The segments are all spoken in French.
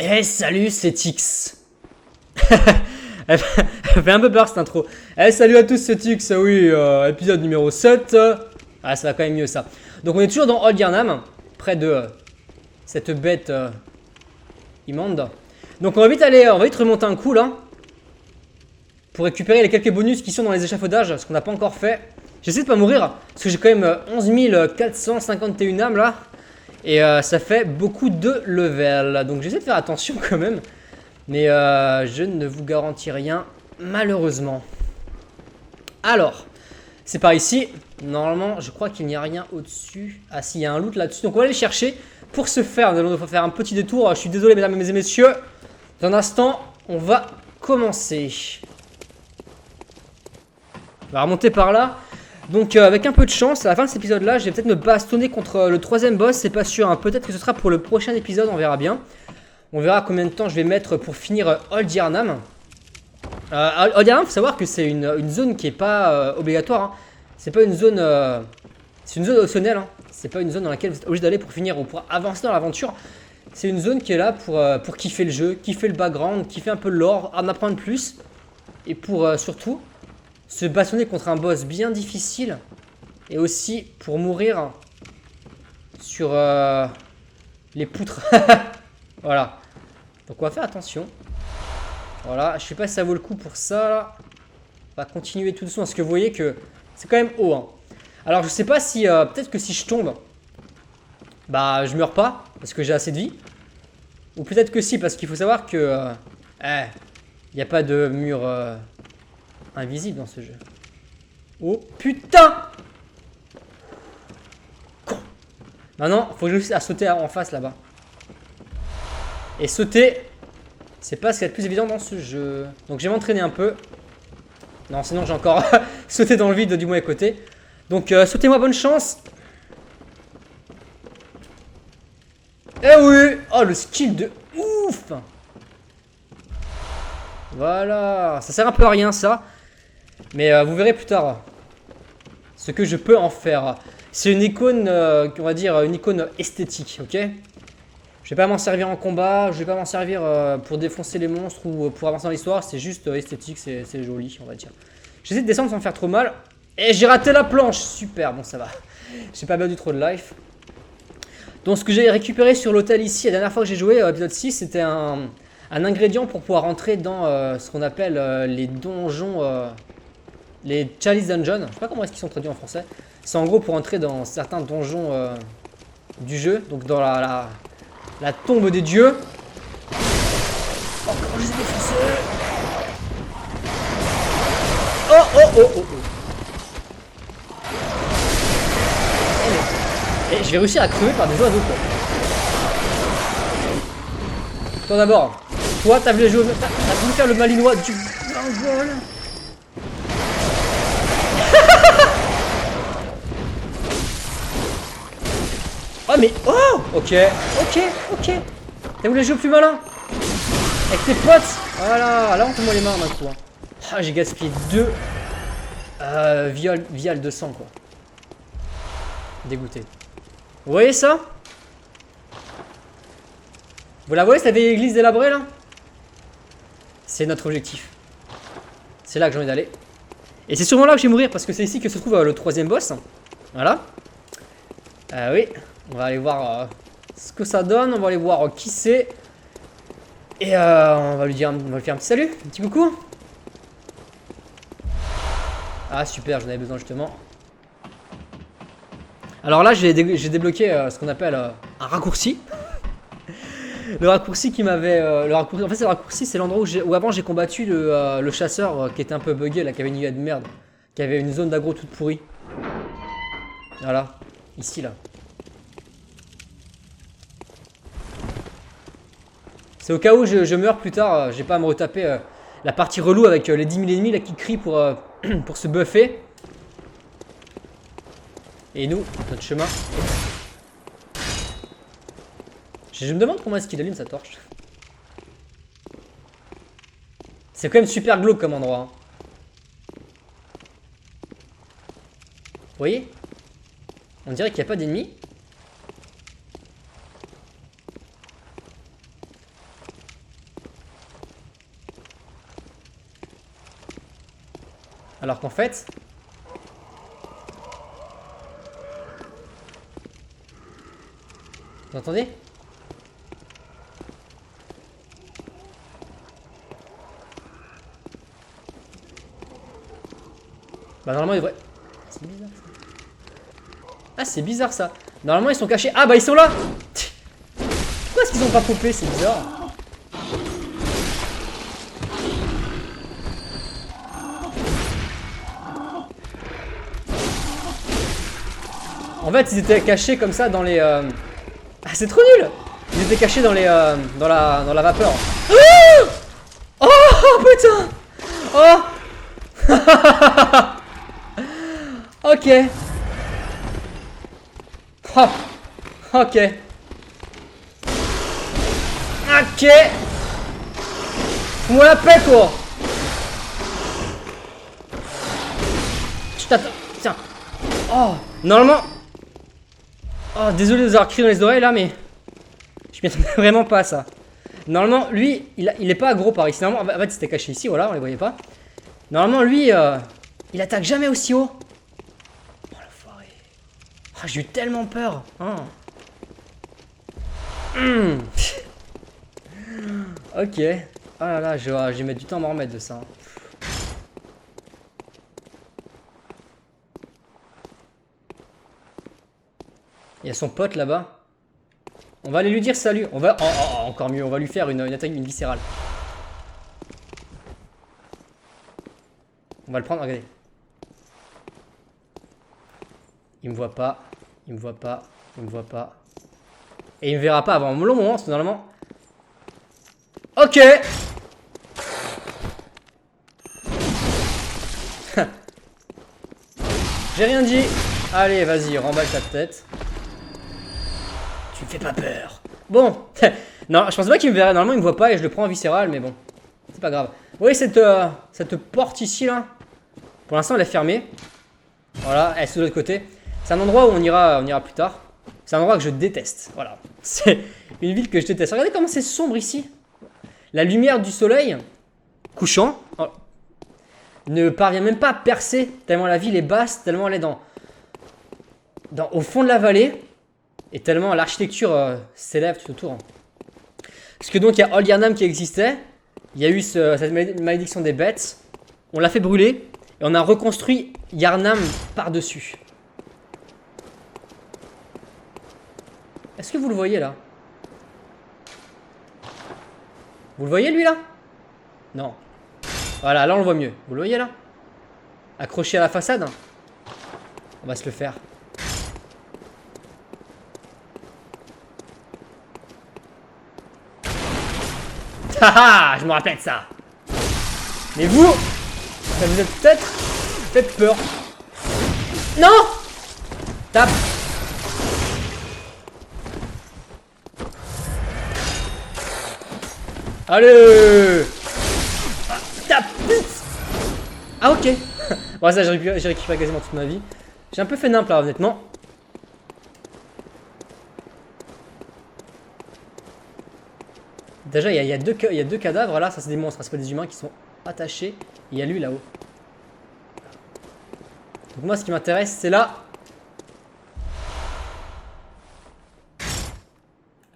Eh salut, c'est X. Elle fait un peu peur cette intro. Eh salut à tous, c'est X, oui, épisode numéro 7. Ah, ça va quand même mieux ça. Donc on est toujours dans Old Yharnam, près de cette bête immonde. Donc on va vite remonter un coup là. Pour récupérer les quelques bonus qui sont dans les échafaudages, ce qu'on n'a pas encore fait. J'essaie de pas mourir, parce que j'ai quand même 11 451 âmes là. Et ça fait beaucoup de level. Donc j'essaie de faire attention quand même. Mais je ne vous garantis rien, malheureusement. Alors, c'est par ici. Normalement, je crois qu'il n'y a rien au-dessus. Ah si, il y a un loot là-dessus. Donc on va aller le chercher. Pour ce faire, nous allons devoir faire un petit détour. Je suis désolé mesdames et messieurs. Dans un instant, on va commencer. On va remonter par là. Donc avec un peu de chance, à la fin de cet épisode là, je vais peut-être me bastonner contre le troisième boss, c'est pas sûr, hein. Peut-être que ce sera pour le prochain épisode, on verra bien. On verra combien de temps je vais mettre pour finir Old Yharnam. Old Yharnam, faut savoir que c'est une zone qui est pas obligatoire, hein. C'est pas une zone... c'est une zone optionnelle, hein. C'est pas une zone dans laquelle vous êtes obligé d'aller pour finir ou pour avancer dans l'aventure. C'est une zone qui est là pour kiffer le jeu, kiffer le background, kiffer un peu le lore, en apprendre plus. Et pour surtout... se bastonner contre un boss bien difficile. Et aussi pour mourir sur les poutres. Voilà. Donc on va faire attention. Voilà. Je sais pas si ça vaut le coup pour ça. Là. On va continuer tout doucement. Parce que vous voyez que c'est quand même haut. Hein. Alors je sais pas si... peut-être que si je tombe, bah je meurs pas. Parce que j'ai assez de vie. Ou peut-être que si. Parce qu'il faut savoir que... il n'y a pas de mur... invisible dans ce jeu. Oh putain! Con. Maintenant, faut que je réussisse à sauter en face là-bas. Et sauter, c'est pas ce qu'il y a de plus évident dans ce jeu. Donc je vais m'entraîner un peu. Non, sinon j'ai encore sauté dans le vide du mauvais côté. Donc sautez-moi bonne chance. Eh oui! Oh le skill de ouf! Voilà, ça sert un peu à rien ça. Mais vous verrez plus tard ce que je peux en faire. C'est une icône, on va dire, une icône esthétique, ok? Je vais pas m'en servir en combat, je vais pas m'en servir pour défoncer les monstres ou pour avancer dans l'histoire. C'est juste esthétique, c'est joli, on va dire. J'essaie de descendre sans me faire trop mal. Et j'ai raté la planche, super, bon ça va. J'ai pas perdu trop de life. Donc ce que j'ai récupéré sur l'hôtel ici, la dernière fois que j'ai joué, épisode 6, c'était un ingrédient pour pouvoir rentrer dans ce qu'on appelle les donjons... les Chalice Dungeon, je sais pas comment est-ce qu'ils sont traduits en français. C'est en gros pour entrer dans certains donjons du jeu, donc dans la tombe des dieux. Oh, comment je les ai défoncés! Oh, oh, oh, oh, oh. Et je vais réussir à crever par des oiseaux, quoi. Toi d'abord, toi t'as voulu jouer, t'as voulu faire le malinois du vol. Oh mais oh! Ok, ok, ok. T'as voulu jouer plus malin? Avec tes potes? Voilà, là on fait moi les mains d'un coup. Hein. Ah, j'ai gaspillé 2 vials de sang quoi. Dégoûté. Vous voyez ça? Vous la voyez cette vieille église délabrée là? C'est notre objectif. C'est là que j'ai envie d'aller. Et c'est sûrement là que je vais mourir parce que c'est ici que se trouve le troisième boss. Voilà. Oui. On va aller voir ce que ça donne, on va aller voir qui c'est. Et on va lui faire un petit salut, un petit coucou. Ah super, j'en avais besoin justement. Alors là j'ai débloqué ce qu'on appelle un raccourci. Le raccourci qui m'avait... en fait le raccourci c'est l'endroit où avant j'ai combattu le chasseur qui était un peu bugué là, qui avait une IA de merde. Qui avait une zone d'aggro toute pourrie. Voilà, ici là. C'est au cas où je meurs plus tard, j'ai pas à me retaper la partie relou avec les 10 000 ennemis là qui crient pour se buffer. Et nous, notre chemin. Je me demande comment est-ce qu'il allume sa torche. C'est quand même super glauque comme endroit. Hein. Vous voyez? On dirait qu'il n'y a pas d'ennemis. Alors qu'en fait... Vous entendez? Bah normalement il devrait... C'est bizarre ça. Ah c'est bizarre ça. Normalement ils sont cachés. Ah bah ils sont là. Pourquoi est-ce qu'ils ont pas popé? C'est bizarre. En fait ils étaient cachés comme ça dans les... Ah c'est trop nul. Ils étaient cachés dans les... dans la vapeur. Oh, oh putain. Oh. Ok. Oh. Ok. Ok. Fous-moi la paix, toi. Je t'attends. Tiens. Oh. Normalement. Oh, désolé de vous avoir crié dans les oreilles là, mais. Je m'y attendais vraiment pas à ça. Normalement, lui, il est pas aggro par ici. Normalement, en fait, il s'était caché ici, voilà, on les voyait pas. Normalement, lui, il attaque jamais aussi haut. Oh l'enfoiré. Oh, j'ai eu tellement peur. Hein. Ok. Oh là là, je vais mettre du temps à m'en remettre de ça. Il y a son pote là-bas. On va aller lui dire salut. On va... Oh, encore mieux, on va lui faire une attaque, une viscérale. On va le prendre, regardez. Il me voit pas. Il me voit pas. Il me voit pas. Et il me verra pas avant un long moment, parce que normalement... Ok. J'ai rien dit. Allez, vas-y, remballe ta tête. Tu me fais pas peur. Bon. Non, je pensais pas qu'il me verrait. Normalement, il me voit pas et je le prends en viscéral, mais bon. C'est pas grave. Vous voyez cette porte ici, là? Pour l'instant, elle est fermée. Voilà, elle est de l'autre côté. C'est un endroit où on ira plus tard. C'est un endroit que je déteste. Voilà. C'est une ville que je déteste. Regardez comment c'est sombre ici. La lumière du soleil couchant ne parvient même pas à percer tellement la ville est basse, tellement elle est au fond de la vallée et tellement l'architecture s'élève tout autour. Parce que donc il y a Old Yarnam qui existait, il y a eu cette malédiction des bêtes, on l'a fait brûler et on a reconstruit Yarnam par-dessus. Est-ce que vous le voyez là? Vous le voyez lui là? Non. Voilà, là on le voit mieux. Vous le voyez là? Accroché à la façade. On va se le faire. Haha, je me rappelle de ça. Mais vous, ça vous a peut-être fait peur. Non! Tape. Allez! Tape! Ah ok. Bon ça j'ai récupéré quasiment toute ma vie. J'ai un peu fait nimp là honnêtement. Déjà il y a deux cadavres là, ça c'est des monstres, c'est pas des humains qui sont attachés. Il y a lui là-haut. Donc moi ce qui m'intéresse c'est là.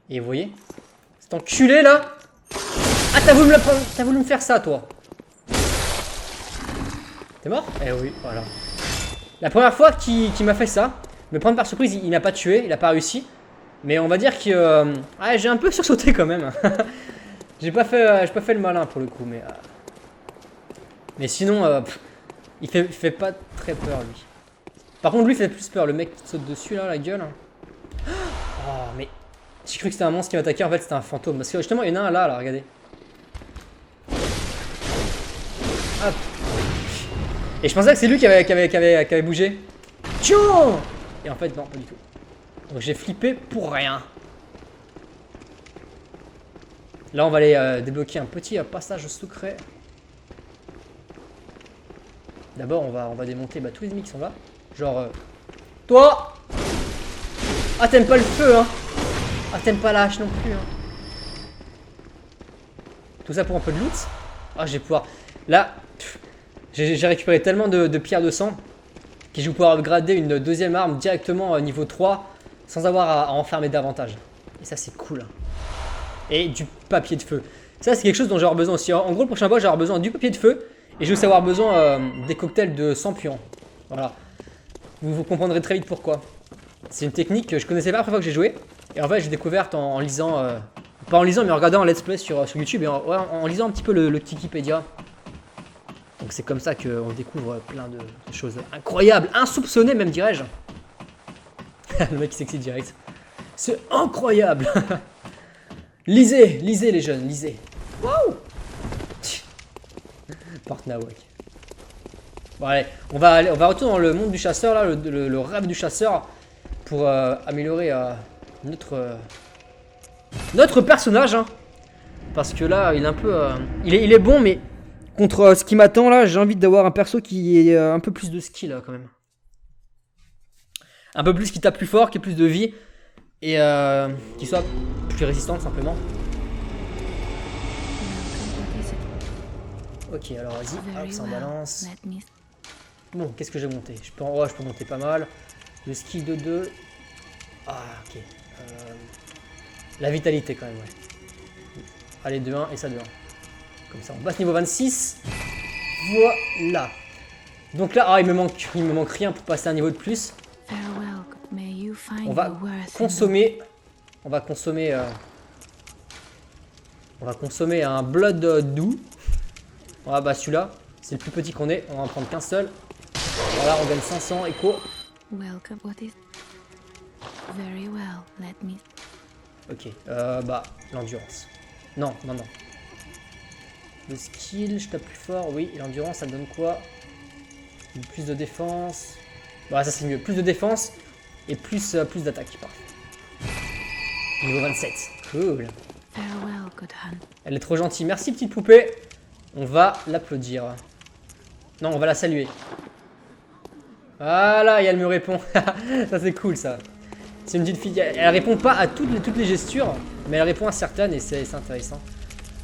Et vous voyez? Cet enculé là. Ah t'as voulu me faire ça toi. T'es mort? Eh oui, voilà. La première fois qu'il m'a fait ça, me prendre par surprise, il m'a pas tué, il a pas réussi. Mais on va dire que ah, j'ai un peu sursauté quand même. j'ai pas fait le malin pour le coup, mais sinon il fait pas très peur lui. Par contre lui il fait plus peur, le mec qui saute dessus là, la gueule. Oh mais j'ai cru que c'était un monstre qui m'attaquait, en fait c'était un fantôme. Parce que justement il y en a un là, regardez. Hop. Et je pensais que c'est lui qui avait bougé. Tchou! Et en fait non, pas du tout. Donc j'ai flippé pour rien. Là on va aller débloquer un petit passage secret. D'abord on va démonter tous les ennemis qui sont là. Genre toi. Ah t'aimes pas le feu hein. Ah t'aimes pas la hache non plus hein. Tout ça pour un peu de loot. Ah je vais pouvoir. Là J'ai récupéré tellement de pierres de sang que je vais pouvoir upgrader une deuxième arme directement niveau 3 sans avoir à enfermer davantage. Et ça c'est cool. Et du papier de feu. Ça c'est quelque chose dont j'ai besoin aussi. En gros le prochain boss j'ai besoin du papier de feu et je vais aussi avoir besoin des cocktails de sang puant. Voilà. Vous comprendrez très vite pourquoi. C'est une technique que je connaissais pas la première fois que j'ai joué. Et en fait j'ai découverte en lisant... pas en lisant mais en regardant un let's play sur YouTube et en lisant un petit peu le Wikipédia. Donc c'est comme ça qu'on découvre plein de choses incroyables, insoupçonnées même dirais-je. Le mec qui s'excite direct. C'est incroyable. Lisez les jeunes, lisez. Waouh. Partnawak. Bon allez, on va retourner dans le monde du chasseur là, le rêve du chasseur pour améliorer notre personnage. Hein. Parce que là, il est un peu, il est bon mais contre ce qui m'attend là, j'ai envie d'avoir un perso qui ait un peu plus de skill là, quand même. Un peu plus qui tape plus fort, qui ait plus de vie et qui soit plus résistant simplement. Ok, alors vas-y, hop, ça en balance. Bon, qu'est-ce que j'ai monté? Je peux monter pas mal. Le skill de 2. Ah, ok. La vitalité quand même, ouais. Allez, 2-1 et ça 2-1. Comme ça, on passe niveau 26. Voilà. Donc là, il me manque rien pour passer un niveau de plus. On va consommer. On va consommer un blood doux. Voilà, bah celui-là, c'est le plus petit qu'on ait. On va en prendre qu'un seul. Voilà, on gagne 500 écho. Ok, bah l'endurance. Non. Le skill, je tape plus fort. Oui, et l'endurance, ça donne quoi? Plus de défense. Voilà, ça c'est mieux. Plus de défense et plus d'attaque. Parfait. Niveau 27. Cool. Elle est trop gentille. Merci, petite poupée. On va l'applaudir. Non, on va la saluer. Voilà, et elle me répond. Ça, c'est cool, ça. C'est une petite fille. Elle répond pas à toutes les gestures, mais elle répond à certaines et c'est intéressant.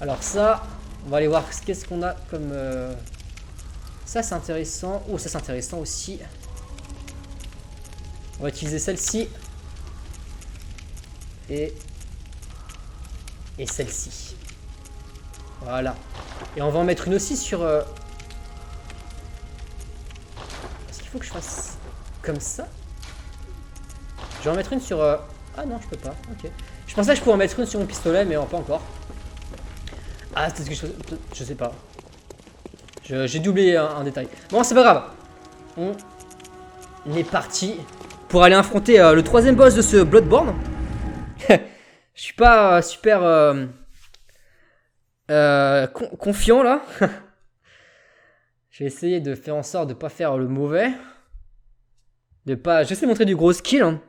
Alors ça, on va aller voir qu'est-ce qu'on a comme... Ça, c'est intéressant. Oh, ça, c'est intéressant aussi. On va utiliser celle-ci. Et celle-ci. Voilà. Et on va en mettre une aussi sur... Est-ce qu'il faut que je fasse comme ça? Je vais en mettre une sur... Ah non, je peux pas. Ok. Je pensais que je pouvais en mettre une sur mon pistolet, mais pas encore. Ah, c'est ce que je sais pas. J'ai doublé un détail. Bon, c'est pas grave. On est parti pour aller affronter le troisième boss de ce Bloodborne. Je suis pas super confiant là. Je vais essayer de faire en sorte de pas faire le mauvais. J'essaie de montrer du gros skill. Hein.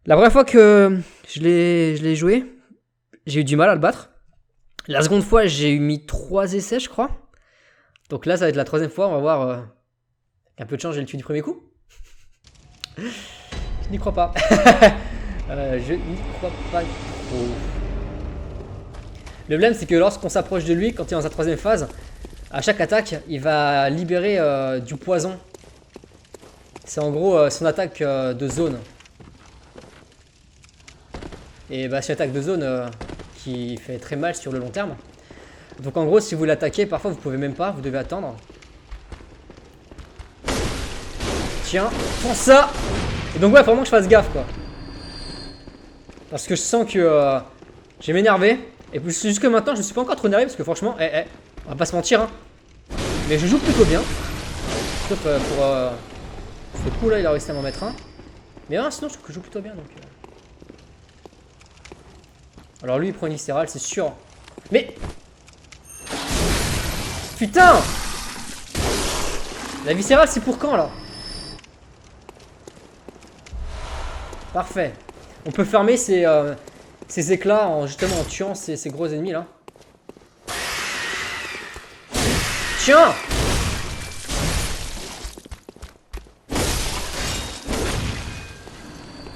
La première fois que je l'ai joué, j'ai eu du mal à le battre. La seconde fois, j'ai mis 3 essais, je crois. Donc là, ça va être la troisième fois. On va voir. Avec un peu de chance, je vais le tuer du premier coup. Je n'y crois pas. Je n'y crois pas trop. Le problème, c'est que lorsqu'on s'approche de lui, quand il est dans sa troisième phase, à chaque attaque, il va libérer du poison. C'est en gros son attaque de zone. Et bah, c'est une attaque de zone qui fait très mal sur le long terme. Donc en gros, si vous l'attaquez, parfois vous pouvez même pas, vous devez attendre. Tiens, prends ça. Et donc ouais, faut vraiment que je fasse gaffe quoi. Parce que je sens que je vais m'énerver. Et jusque maintenant, je ne suis pas encore trop énervé parce que franchement, on va pas se mentir. Hein. Mais je joue plutôt bien. Sauf pour ce coup là, il a réussi à m'en mettre un. Mais sinon, je trouve que je joue plutôt bien. Donc, Alors lui, il prend une viscérale, c'est sûr. Mais... Putain! La viscérale, c'est pour quand là? Parfait. On peut fermer ces éclats justement en tuant ces gros ennemis là. Tiens!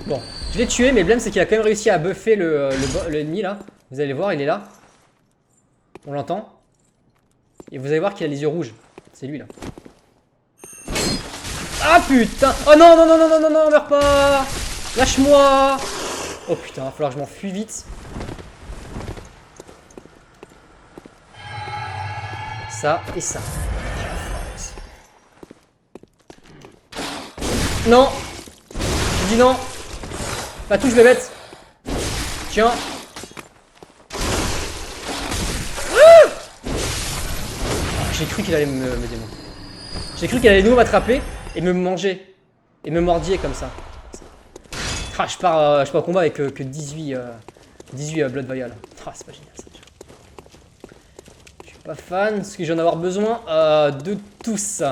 Bon, je l'ai tué, mais le problème c'est qu'il a quand même réussi à buffer l'ennemi là. Vous allez voir, il est là. On l'entend. Et vous allez voir qu'il a les yeux rouges. C'est lui là. Ah putain. Oh non, non, non, non, non, non, non, meurs pas. Lâche-moi. Oh putain, va falloir que je m'enfuis vite. Ça et ça. Non. Je dis non. Pas touche les bêtes. Tiens. J'ai cru qu'il allait me démonter. J'ai cru qu'il allait nous m'attraper et me manger. Et me mordiller comme ça. Ah, je pars au combat avec que 18 Blood Vial. Ah, c'est pas génial ça. Je suis pas fan, parce que je vais en avoir besoin de tous.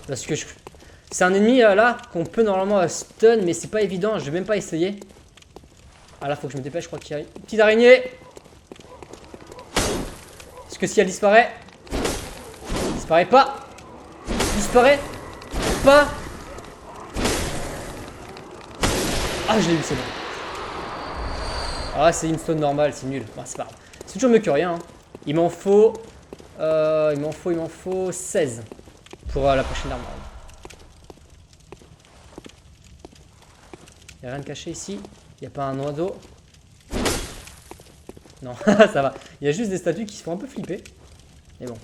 Parce que c'est un ennemi là qu'on peut normalement stun, mais c'est pas évident, je vais même pas essayer. Ah là, faut que je me dépêche, je crois qu'il y a une petite araignée. Parce que si elle disparaît, disparaît pas, disparaît pas. Ah, je l'ai eu, c'est bon. Ah, c'est une stone normale, c'est nul. Bah, c'est pas grave. C'est toujours mieux que rien. Hein. Il m'en faut 16 pour la prochaine arme. Il n'y a rien de caché ici. Il n'y a pas un oiseau. Non, ça va. Il y a juste des statues qui se font un peu flipper. Mais bon.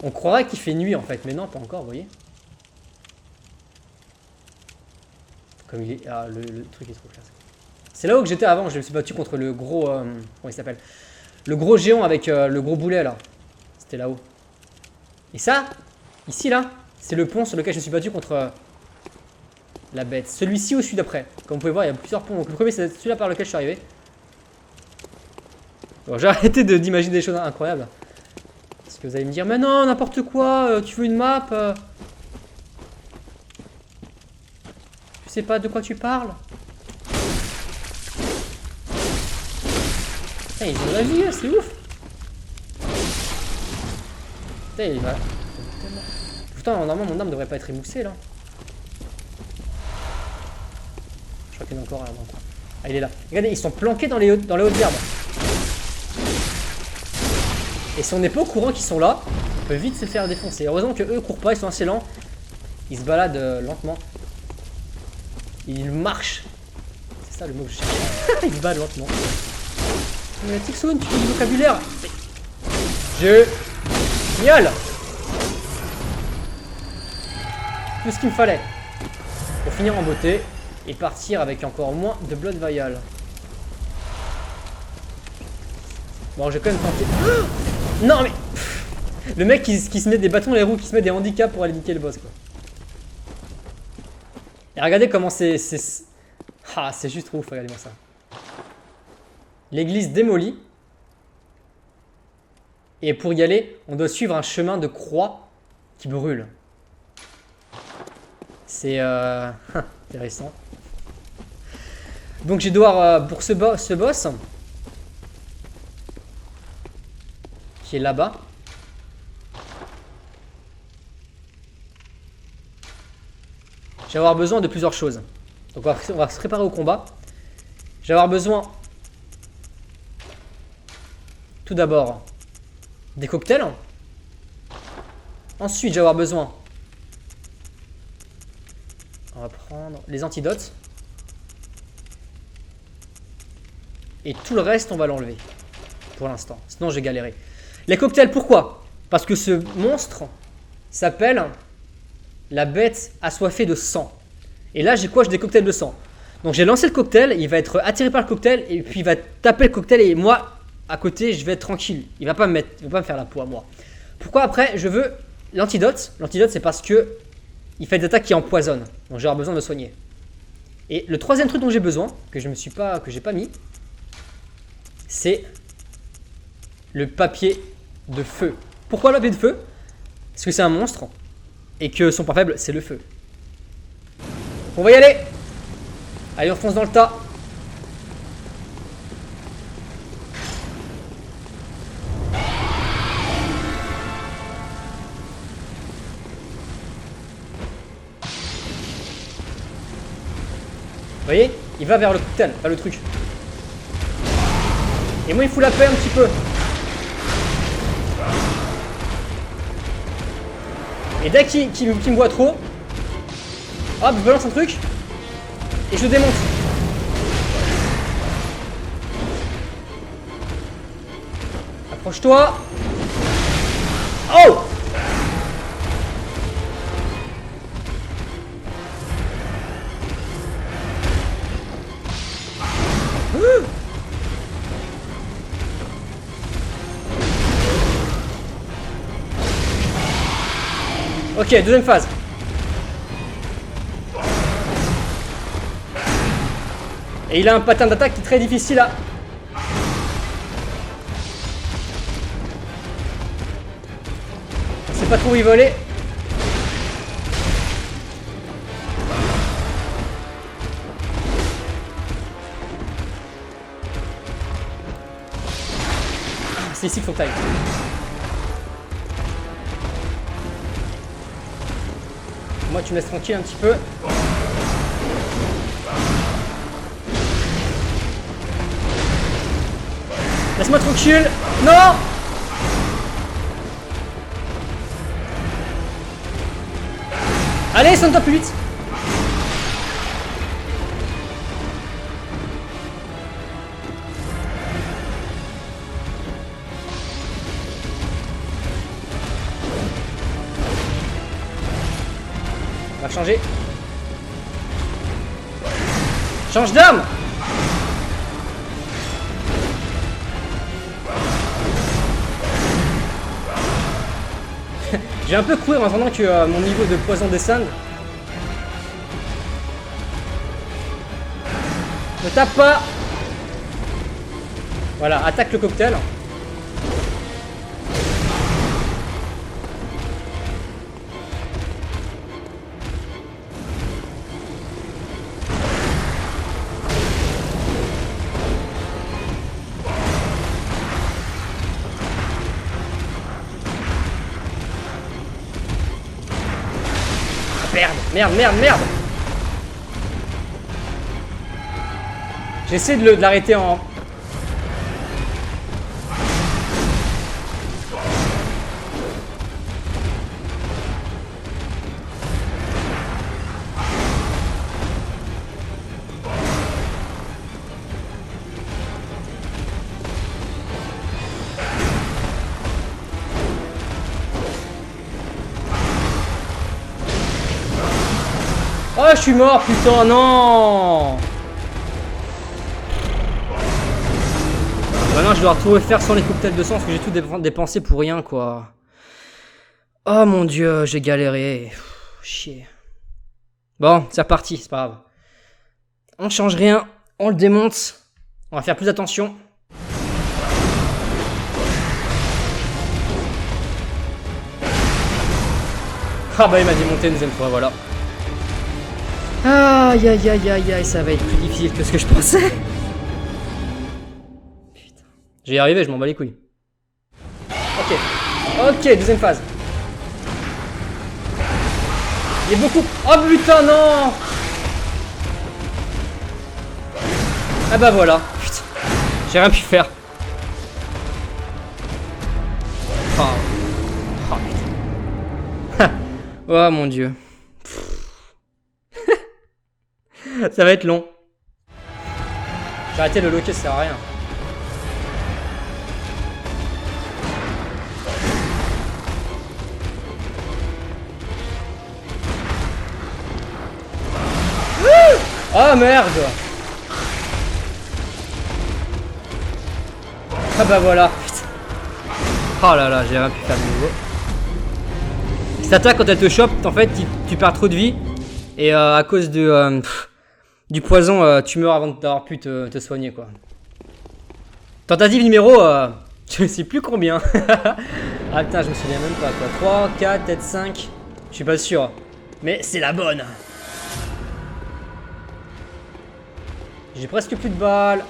On croirait qu'il fait nuit en fait, mais non, pas encore, vous voyez. Comme il est... Ah, le truc est trop classe. C'est là où j'étais avant, je me suis battu contre le gros... comment il s'appelle? Le gros géant avec le gros boulet là. C'était là-haut. Et ça, ici là, c'est le pont sur lequel je me suis battu contre la bête. Celui-ci au sud après. Comme vous pouvez voir, il y a plusieurs ponts. Donc le premier, c'est celui-là par lequel je suis arrivé. Bon, j'ai arrêté d'imaginer des choses incroyables. Parce que vous allez me dire, mais non, n'importe quoi, tu veux une map Tu sais pas de quoi tu parles. Putain, ils ont de la vie, c'est ouf. Putain, il va... Putain, normalement, mon arme devrait pas être émoussée, là. Je crois qu'il y en a encore là. Ah, il est là. Regardez, ils sont planqués dans les hautes herbes. Et si on n'est pas au courant qu'ils sont là, on peut vite se faire défoncer. Heureusement que eux courent pas, ils sont assez lents. Ils se baladent lentement. Ils marchent. C'est ça le mot que je cherche. Ils se baladent lentement. Mais Tixoun, tu fais du vocabulaire. Génial. Tout ce qu'il me fallait. Pour finir en beauté. Et partir avec encore moins de Blood Vial. Bon, j'ai quand même tenté. Non mais le mec qui se met des bâtons dans les roues, qui se met des handicaps pour aller niquer le boss quoi. Et regardez comment c'est ah, c'est juste trop ouf, regardez-moi ça. L'église démolie. Et pour y aller, on doit suivre un chemin de croix qui brûle. C'est intéressant. Donc je vais devoir, pour ce boss, qui est là-bas, je vais avoir besoin de plusieurs choses. Donc on va se préparer au combat. Je vais avoir besoin, tout d'abord, des cocktails. Ensuite, je vais avoir besoin, on va prendre les antidotes. Et tout le reste, on va l'enlever. Pour l'instant. Sinon, je vais galérer. Les cocktails, pourquoi? Parce que ce monstre s'appelle la bête assoiffée de sang. Et là, j'ai quoi? J'ai des cocktails de sang. Donc, j'ai lancé le cocktail. Il va être attiré par le cocktail. Et puis, il va taper le cocktail. Et moi, à côté, je vais être tranquille. Il va pas me faire la peau à moi. Pourquoi après, je veux l'antidote? L'antidote, c'est parce que il fait des attaques qui empoisonnent. Donc, j'ai besoin de me soigner. Et le troisième truc dont j'ai besoin, que j'ai pas mis, c'est le papier de feu. Pourquoi le papier de feu? Parce que c'est un monstre et que son point faible, c'est le feu. On va y aller. Allez, on fonce dans le tas. Vous voyez? Il va vers le cocktail, vers le truc. Et moi il fout la paix un petit peu. Et dès qu'il me voit trop, hop, je balance un truc. Et je le démonte. Approche-toi. Oh! Ok, deuxième phase. Et il a un pattern d'attaque qui est très difficile à... On sait pas trop où il volait. C'est ici qu'il faut que t'ailles. Moi tu me laisses tranquille un petit peu. Laisse-moi tranquille. Non! Allez, sonne-toi plus vite. On va changer. Change d'arme. J'ai un peu courir en attendant que mon niveau de poison descende. Ne tape pas. Voilà, attaque le cocktail. Merde, merde, merde. J'essaie de l'arrêter en... Oh, je suis mort, putain, non! Maintenant, je dois tout refaire sans les cocktails de sang parce que j'ai tout dépensé pour rien, quoi. Oh mon dieu, j'ai galéré. Pff, chier. Bon, c'est reparti, c'est pas grave. On change rien, on le démonte. On va faire plus attention. Ah bah, il m'a démonté une deuxième fois, voilà. Aïe aïe aïe aïe aïe, ça va être plus difficile que ce que je pensais. Putain. Je vais y arriver, je m'en bats les couilles. Ok. Ok, deuxième phase. Il y a beaucoup... Oh putain, non! Ah bah voilà. Putain. J'ai rien pu faire. Oh, oh putain. Oh mon dieu. Ça va être long. J'ai arrêté de le loquer, ça sert à rien. Oh merde! Ah bah voilà. Putain. Oh là là, j'ai rien pu faire de nouveau. Cette attaque, quand elle te chope, en fait, tu perds trop de vie. Et à cause de... du poison, tu meurs avant d'avoir pu te soigner, quoi. Tentative numéro... je sais plus combien. Ah putain, je me souviens même pas, quoi. 3, 4, peut-être 5. Je suis pas sûr. Mais c'est la bonne. J'ai presque plus de balles.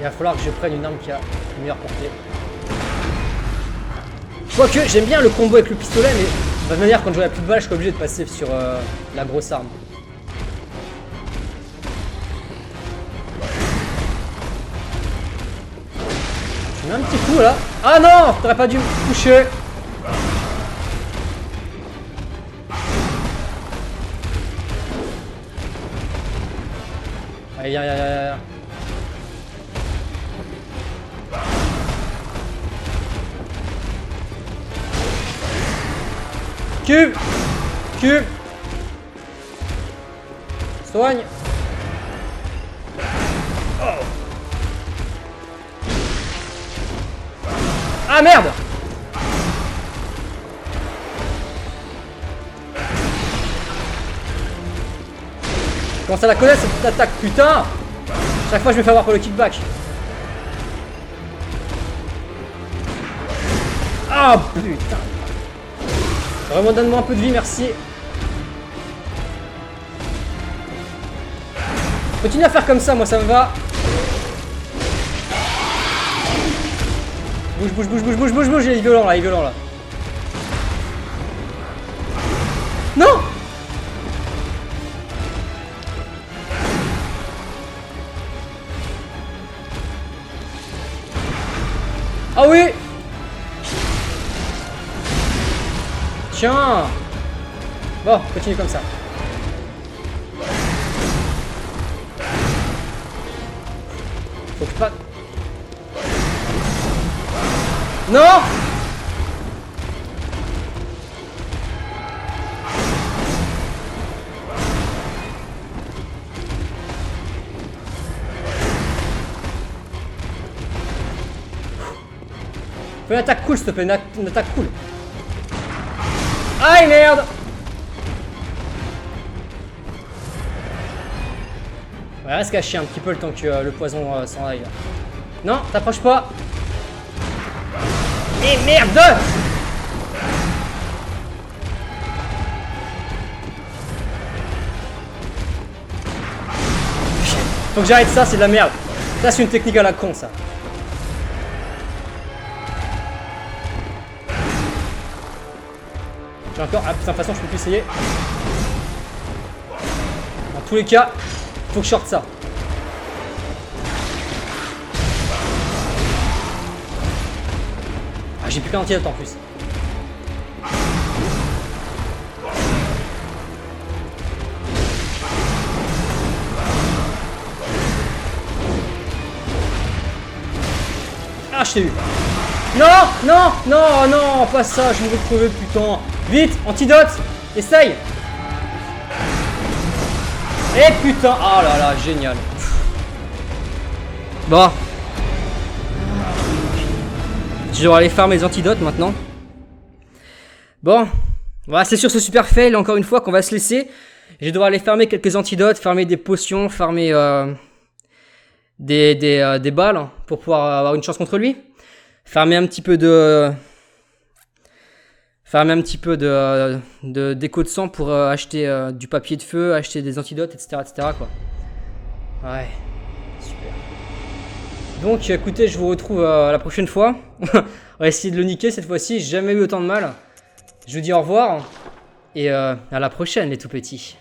Il va falloir que je prenne une arme qui a une meilleure portée. Quoique, j'aime bien le combo avec le pistolet, mais de toute manière, quand j'aurai plus de balles, je serai obligé de passer sur la grosse arme. Je mets un petit coup là. Ah non, t'aurais pas dû me toucher. Allez, viens. Cube. Soigne. Oh. Ah merde. Je commence à la connaître cette attaque, putain. Chaque fois je me fais avoir pour le kickback. Ah putain. Vraiment, donne-moi un peu de vie, merci. Continue à faire comme ça, moi ça me va. Bouge, il est violent là, Non. Ah oui. Tiens. Bon, continue comme ça. Faut que pas... Non. Fais une attaque cool s'il te plaît, une attaque cool. Aïe merde. Ouais, reste caché un petit peu le temps que le poison s'en aille. Non, t'approches pas. Et merde. Faut que j'arrête ça, c'est de la merde. Ça c'est une technique à la con ça. J'ai encore... Ah putain, de toute façon je peux plus essayer. Dans tous les cas, faut que je sorte ça. Ah, j'ai plus qu'un antidote en plus. Ah, je t'ai eu. Non, pas ça, je me retrouve putain. Vite, antidote, essaye. Eh putain, oh là là, génial. Bon. Je dois aller faire mes antidotes maintenant. Bon, voilà, c'est sur ce super fail encore une fois qu'on va se laisser. Je vais devoir aller farmer quelques antidotes, farmer des potions, farmer des balles pour pouvoir avoir une chance contre lui. Farmer un petit peu de... d'écho de sang pour acheter du papier de feu, acheter des antidotes, etc. quoi. Ouais, super. Donc écoutez, je vous retrouve la prochaine fois. On va essayer de le niquer cette fois-ci, j'ai jamais eu autant de mal. Je vous dis au revoir et à la prochaine les tout petits.